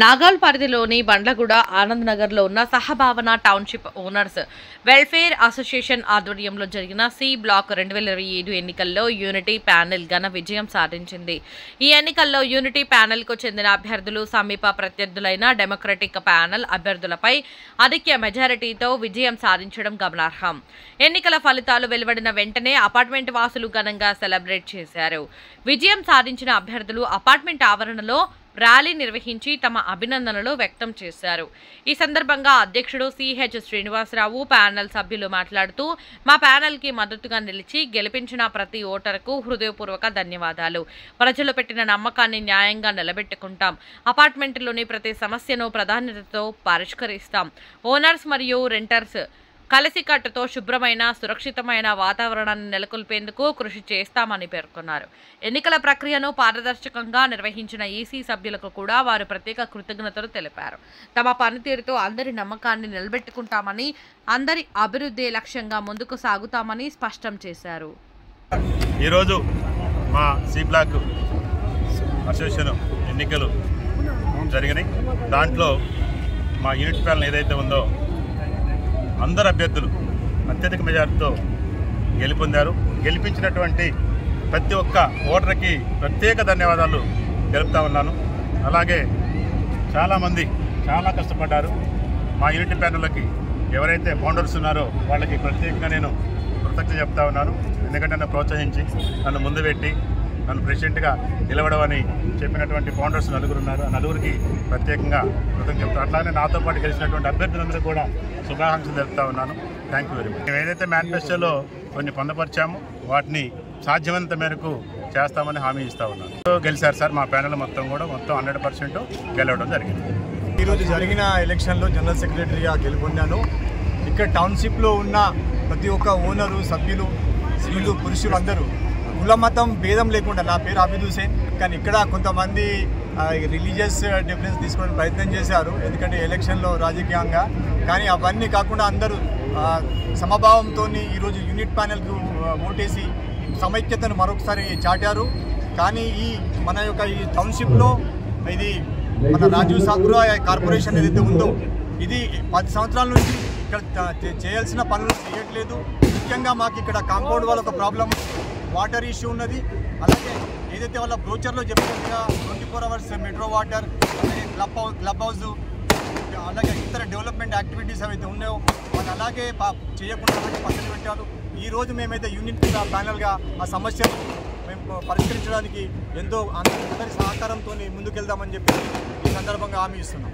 నాగల్ పరిధిలోని బండ్లగూడ ఆనంద్ నగర్లో ఉన్న సహభావన టౌన్షిప్ ఓనర్స్ వెల్ఫేర్ అసోసియేషన్ ఆధ్వర్యంలో జరిగిన సి బ్లాక్ 2027 ఎన్నికల్లో యూనిటీ ప్యానెల్ ఘన విజయం సాధించింది. ఈ ఎన్నికల్లో యూనిటీ ప్యానెల్కు చెందిన అభ్యర్థులు సమీప ప్రత్యర్థులైన డెమోక్రటిక్ ప్యానెల్ అభ్యర్థులపై అధిక మెజారిటీతో విజయం సాధించడం గమనార్హం. ఎన్నికల ఫలితాలు వెలువడిన వెంటనే అపార్ట్మెంట్ వాసులు ఘనంగా సెలబ్రేట్ చేశారు. విజయం సాధించిన అభ్యర్థులు అపార్ట్మెంట్ ఆవరణలో ర్యాలీ నిర్వహించి తమ అభినందనలు వ్యక్తం చేశారు. ఈ సందర్భంగా అధ్యక్షుడు సిహెచ్ శ్రీనివాసరావు ప్యానెల్ సభ్యులు మాట్లాడుతూ మా ప్యానెల్ కి మద్దతుగా నిలిచి గెలిపించిన ప్రతి ఓటరుకు హృదయపూర్వక ధన్యవాదాలు. ప్రజలు పెట్టిన నమ్మకాన్ని న్యాయంగా నిలబెట్టుకుంటాం. అపార్ట్మెంట్లోని ప్రతి సమస్యను ప్రాధాన్యతతో పరిష్కరిస్తాం. ఓనర్స్ మరియు రెంటర్స్ కలిసికట్టుతో శుభ్రమైన సురక్షితమైన వాతావరణాన్ని నెలకొల్పేందుకు కృషి చేస్తామని పేర్కొన్నారు. ఎన్నికల ప్రక్రియను పారదర్శకంగా నిర్వహించిన ఈసీ సభ్యులకు కూడా వారు ప్రత్యేక కృతజ్ఞతలు తెలిపారు. తమ పనితీరుతో అందరి నమ్మకాన్ని నిలబెట్టుకుంటామని, అందరి అభివృద్ధి లక్ష్యంగా ముందుకు సాగుతామని స్పష్టం చేశారు. ఈరోజు మా సి బ్లాక్ అసోసియేషన్ ఎన్నికలు జరిగినాయి. దాంట్లో మా యూనిట్ ప్యానెల్ ఏదైతే ఉందో అందరు అభ్యర్థులు అత్యధిక మెజార్టీతో గెలుపొందారు. గెలిపించినటువంటి ప్రతి ఒక్క ఓటర్కి ప్రత్యేక ధన్యవాదాలు తెలుపుతా ఉన్నాను. అలాగే చాలామంది చాలా కష్టపడ్డారు. మా యూనిటీ ప్యానెల్కి ఎవరైతే ఫౌండర్స్ ఉన్నారో వాళ్ళకి ప్రత్యేకంగా నేను కృతజ్ఞత చెప్తా ఉన్నాను. ఎందుకంటే నన్ను ప్రోత్సహించి నన్ను ముందు పెట్టి నన్ను ప్రెసిడెంట్గా నిలవడమని చెప్పినటువంటి ఫౌండర్స్ నలుగురు ఉన్నారు. ఆ నలుగురికి ప్రత్యేకంగా కృతజ్ఞత చెప్తాను. అట్లానే నాతో పాటు గెలిచినటువంటి అభ్యర్థులందరూ కూడా శుభాకాంక్షలు తెలుపుతా ఉన్నాను. Thank you very much. మేము ఏదైతే మేనిఫెస్టోలో కొన్ని పొందపరిచామో వాటిని సాధ్యమైనంత మేరకు చేస్తామని హామీ ఇస్తా ఉన్నాను. గెలిచారు సార్ మా ప్యానెల్ మొత్తం 100% గెలవడం జరిగింది. ఈరోజు జరిగిన ఎలక్షన్లో జనరల్ సెక్రటరీగా గెలుపొందాను. ఇక్కడ టౌన్షిప్లో ఉన్న ప్రతి ఒక్క ఓనరు, సభ్యులు, స్త్రీలు, పురుషులు అందరూ కుల మతం భేదం లేకుండా, నా పేరు అబీద్ హుసేన్, కానీ ఇక్కడ కొంతమంది రిలీజియస్ డిఫరెన్స్ తీసుకోవడానికి ప్రయత్నం చేశారు ఎందుకంటే ఎలక్షన్లో రాజకీయంగా. కానీ అవన్నీ కాకుండా అందరూ సమభావంతో ఈరోజు యూనిట్ ప్యానెల్కు ఓటేసి సమైక్యతను మరొకసారి చాటారు. కానీ మన యొక్క ఈ టౌన్షిప్లో ఇది మన రాజీవ్ సాగర్ కార్పొరేషన్ ఏదైతే ఉందో ఇది 10 సంవత్సరాల నుంచి ఇక్కడ చేయాల్సిన పనులు చేయట్లేదు. ముఖ్యంగా మాకు ఇక్కడ కాంపౌండ్ వాళ్ళ ఒక ప్రాబ్లం, వాటర్ ఇష్యూ ఉన్నది. అలాగే ఏదైతే వాళ్ళ బ్రోచర్లో చెప్పినట్టుగా 24 hours metro water, club house, అలాగే ఇతర డెవలప్మెంట్ యాక్టివిటీస్ ఏవైతే ఉన్నాయో వాళ్ళు అలాగే చేయకుండా పక్కన పెట్టారు. ఈరోజు మేమైతే యూనిట్ ప్యానెల్గా ఆ సమస్యను మేము పరిష్కరించడానికి ఎంతో అందరి సహకారంతో ముందుకెళ్దామని చెప్పి ఈ సందర్భంగా హామీ ఇస్తున్నాం.